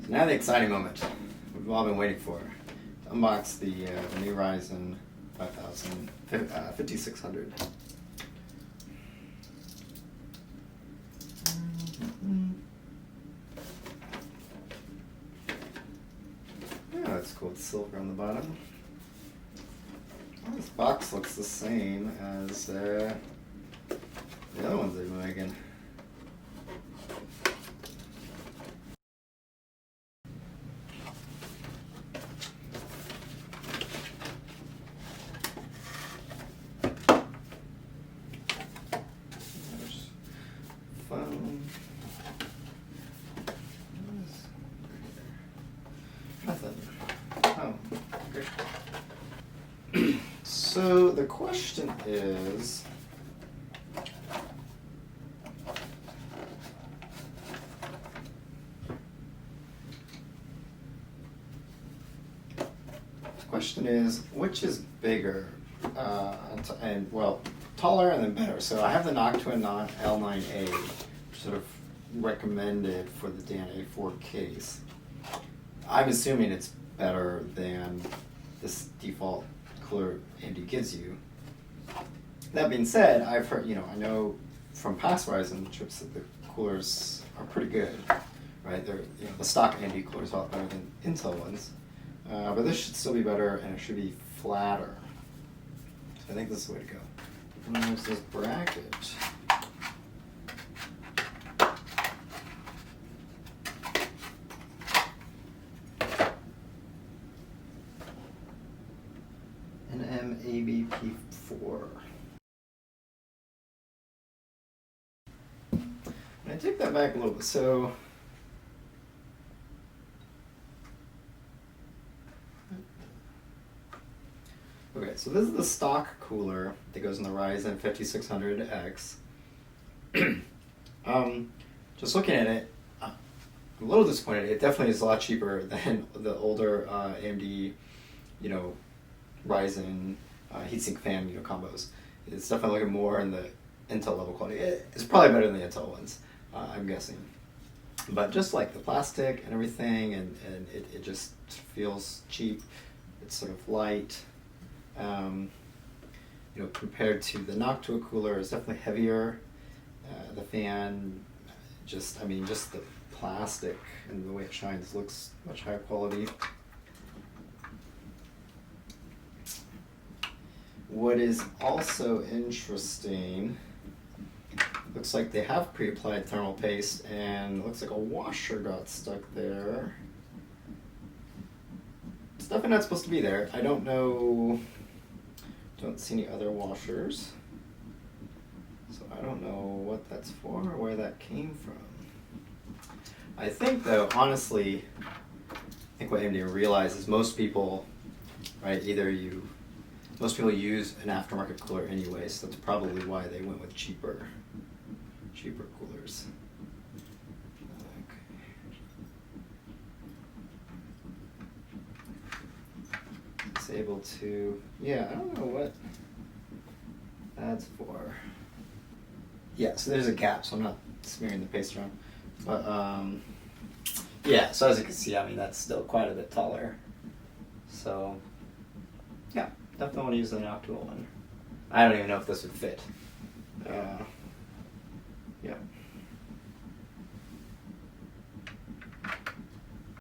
So now the exciting moment we've all been waiting for. To unbox the new Ryzen 5600. Yeah, that's cool. It's silver on the bottom. Well, this box looks the same as the other ones they've been making. There's phone. Nothing. Oh, okay. So the question is, which is bigger, and well, taller and then better. So I have the Noctua L9a, sort of recommended for the Dan A4 case. I'm assuming it's better than this default cooler AMD gives you. That being said, I've heard, I know from past Ryzen chips that the coolers are pretty good, right? They're, the stock AMD cooler is a lot better than Intel ones, but this should still be better and it should be flatter. So I think this is the way to go. And there's this bracket. ABP4. And I take that back a little bit. So okay, so this is the stock cooler that goes in the Ryzen 5600X. Just looking at it, I'm a little disappointed. It definitely is a lot cheaper than the older AMD, Ryzen heatsink fan, combos. It's definitely looking more in the Intel level quality. It's probably better than the Intel ones, I'm guessing. But just like the plastic and everything, and it just feels cheap. It's sort of light. Compared to the Noctua cooler, it's definitely heavier. The fan, just the plastic and the way it shines looks much higher quality. What is also interesting, looks like they have pre-applied thermal paste, and it looks like a washer got stuck there. It's definitely not supposed to be there. I don't know, don't see any other washers. So I don't know what that's for or where that came from. I think though, honestly, what AMD realizes most people, right, most people use an aftermarket cooler anyway, so that's probably why they went with cheaper coolers. Okay. It's able to, I don't know what that's for. Yeah, so there's a gap, so I'm not smearing the paste around. But so as you can see, that's still quite a bit taller. So yeah. Definitely want to use the Noctua one. I don't even know if this would fit. Yeah.